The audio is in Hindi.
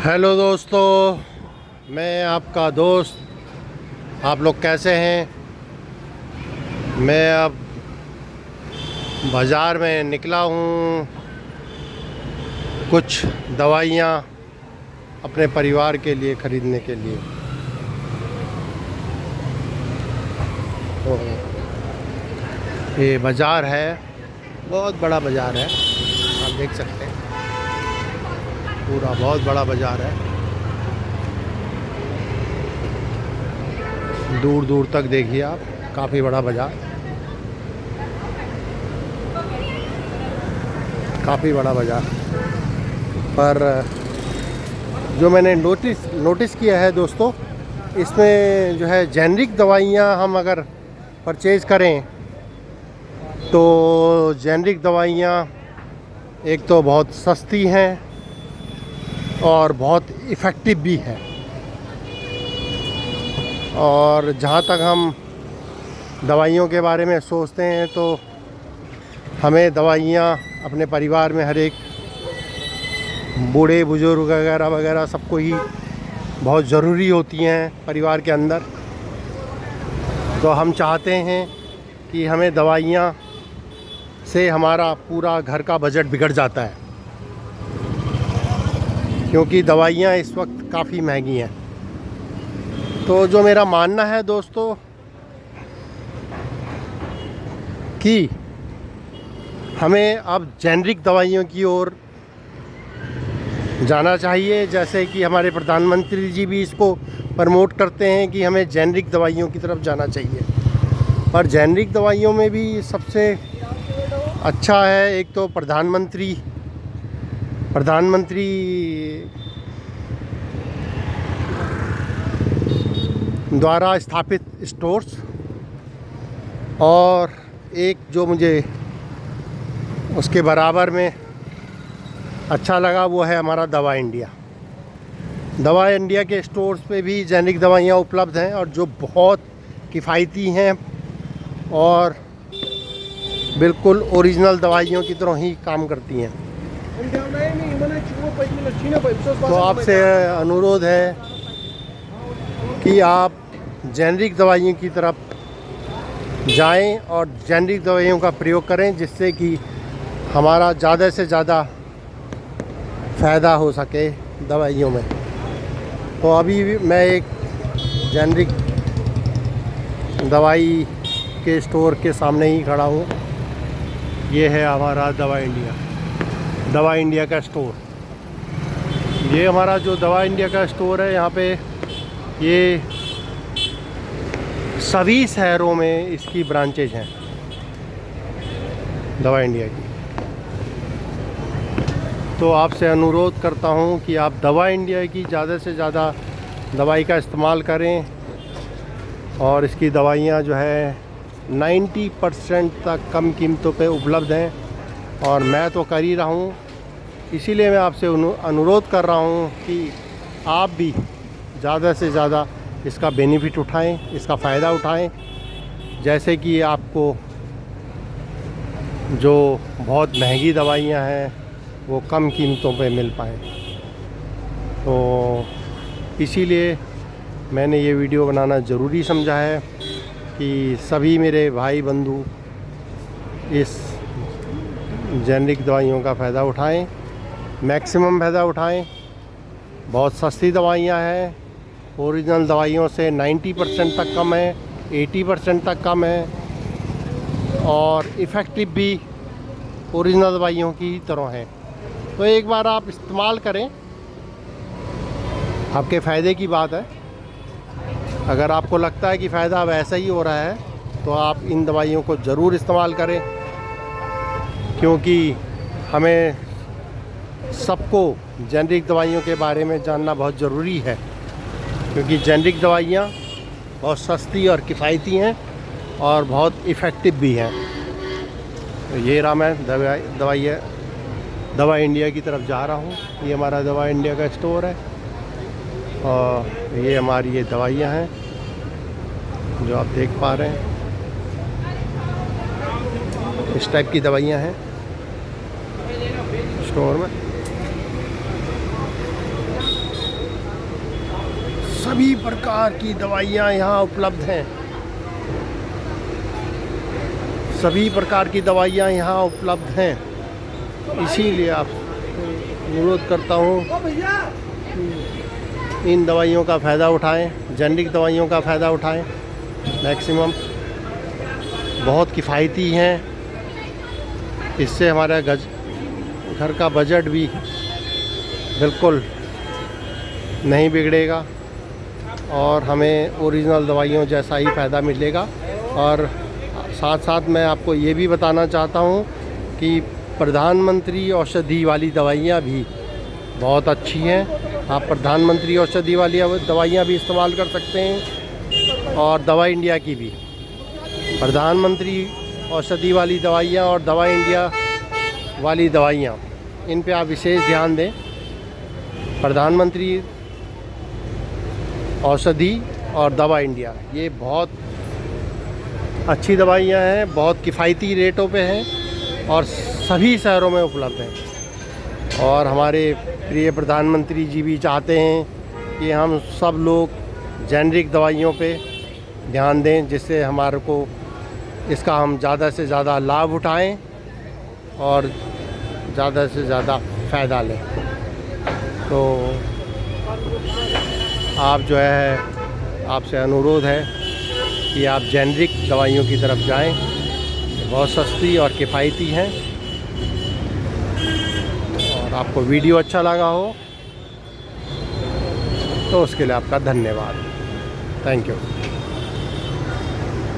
हेलो दोस्तों, मैं आपका दोस्त। आप लोग कैसे हैं? मैं अब बाज़ार में निकला हूँ कुछ दवाइयाँ अपने परिवार के लिए ख़रीदने के लिए। तो ये बाज़ार है, बहुत बड़ा बाज़ार है, आप देख सकते हैं। पूरा बहुत बड़ा बाज़ार है, दूर दूर तक देखिए आप, काफ़ी बड़ा बाज़ार, काफ़ी बड़ा बाज़ार। पर जो मैंने नोटिस किया है दोस्तों, इसमें जो है जेनरिक दवाइयाँ हम अगर परचेज़ करें तो जेनरिक दवाइयाँ एक तो बहुत सस्ती हैं और बहुत इफ़ेक्टिव भी है। और जहाँ तक हम दवाइयों के बारे में सोचते हैं तो हमें दवाइयाँ अपने परिवार में हर एक बूढ़े बुज़ुर्ग वगैरह वगैरह सबको ही बहुत ज़रूरी होती हैं परिवार के अंदर। तो हम चाहते हैं कि हमें दवाइयाँ से हमारा पूरा घर का बजट बिगड़ जाता है, क्योंकि दवाइयाँ इस वक्त काफ़ी महंगी हैं। तो जो मेरा मानना है दोस्तों कि हमें अब जेनरिक दवाइयों की ओर जाना चाहिए, जैसे कि हमारे प्रधानमंत्री जी भी इसको प्रमोट करते हैं कि हमें जेनरिक दवाइयों की तरफ जाना चाहिए। पर जेनरिक दवाइयों में भी सबसे अच्छा है एक तो प्रधानमंत्री द्वारा स्थापित स्टोर्स, और एक जो मुझे उसके बराबर में अच्छा लगा वो है हमारा दवा इंडिया। दवा इंडिया के स्टोर्स पे भी जेनरिक दवाइयाँ उपलब्ध हैं और जो बहुत किफ़ायती हैं और बिल्कुल ओरिजिनल दवाइयों की तरह ही काम करती हैं। तो आपसे अनुरोध है कि आप जेनरिक दवाइयों की तरफ जाएं और जेनरिक दवाइयों का प्रयोग करें, जिससे कि हमारा ज़्यादा से ज़्यादा फ़ायदा हो सके दवाइयों में। तो अभी मैं एक जेनरिक दवाई के स्टोर के सामने ही खड़ा हूँ। ये है हमारा दवा इंडिया का स्टोर। ये हमारा जो दवा इंडिया का स्टोर है, यहाँ पे ये सभी शहरों में इसकी ब्रांचेज हैं दवा इंडिया की। तो आपसे अनुरोध करता हूँ कि आप दवा इंडिया की ज़्यादा से ज़्यादा दवाई का इस्तेमाल करें, और इसकी दवाइयाँ जो है 90% तक कम कीमतों पे उपलब्ध हैं, और मैं तो कर ही रहा हूँ। इसीलिए मैं आपसे अनुरोध कर रहा हूँ कि आप भी ज़्यादा से ज़्यादा इसका बेनिफिट उठाएं, इसका फ़ायदा उठाएं, जैसे कि आपको जो बहुत महंगी दवाइयाँ हैं वो कम कीमतों पे मिल पाएँ। तो इसीलिए मैंने ये वीडियो बनाना ज़रूरी समझा है कि सभी मेरे भाई बंधु इस जेनरिक दवाइयों का फ़ायदा उठाएं, मैक्सिमम फ़ायदा उठाएं। बहुत सस्ती दवाइयाँ हैं, ओरिजिनल दवाइयों से 90% तक कम है, 80% तक कम है, और इफ़ेक्टिव भी ओरिजिनल दवाइयों की तरह है। तो एक बार आप इस्तेमाल करें, आपके फ़ायदे की बात है। अगर आपको लगता है कि फ़ायदा वैसा ही हो रहा है तो आप इन दवाइयों को ज़रूर इस्तेमाल करें, क्योंकि हमें सबको जेनरिक दवाइयों के बारे में जानना बहुत ज़रूरी है, क्योंकि जेनरिक दवाइयाँ बहुत सस्ती और किफ़ायती हैं और बहुत इफ़ेक्टिव भी हैं। तो ये रहा, मैं दवा इंडिया की तरफ जा रहा हूँ। ये हमारा दवा इंडिया का स्टोर है, और ये हमारी ये दवाइयाँ हैं जो आप देख पा रहे हैं। इस टाइप की दवाइयाँ हैं स्टोर में। सभी प्रकार की दवाइयाँ यहाँ उपलब्ध हैं। सभी प्रकार की दवाइयाँ यहाँ उपलब्ध हैं, इसीलिए आप अनुरोध करता हूँ इन दवाइयों का फ़ायदा उठाएं, जेनरिक दवाइयों का फ़ायदा उठाएं मैक्सिमम। बहुत किफ़ायती हैं, इससे हमारा घर का बजट भी बिल्कुल नहीं बिगड़ेगा और हमें ओरिजिनल दवाइयों जैसा ही फ़ायदा मिलेगा। और साथ साथ मैं आपको ये भी बताना चाहता हूँ कि प्रधानमंत्री औषधि वाली दवाइयाँ भी बहुत अच्छी हैं। आप प्रधानमंत्री औषधि वाली दवाइयाँ भी इस्तेमाल कर सकते हैं और दवा इंडिया की भी। प्रधानमंत्री औषधि वाली दवाइयाँ और दवा इंडिया वाली दवाइयाँ, इन पे आप विशेष ध्यान दें। प्रधानमंत्री औषधि और दवा इंडिया, ये बहुत अच्छी दवाइयाँ हैं, बहुत किफ़ायती रेटों पे हैं और सभी शहरों में उपलब्ध हैं। और हमारे प्रिय प्रधानमंत्री जी भी चाहते हैं कि हम सब लोग जेनरिक दवाइयों पे ध्यान दें, जिससे हमारे को इसका हम ज़्यादा से ज़्यादा लाभ उठाएं और ज़्यादा से ज़्यादा फ़ायदा लें। तो आप जो है, आपसे अनुरोध है कि आप जेनरिक दवाइयों की तरफ जाएं, बहुत सस्ती और किफ़ायती हैं। और आपको वीडियो अच्छा लगा हो तो उसके लिए आपका धन्यवाद। Thank you.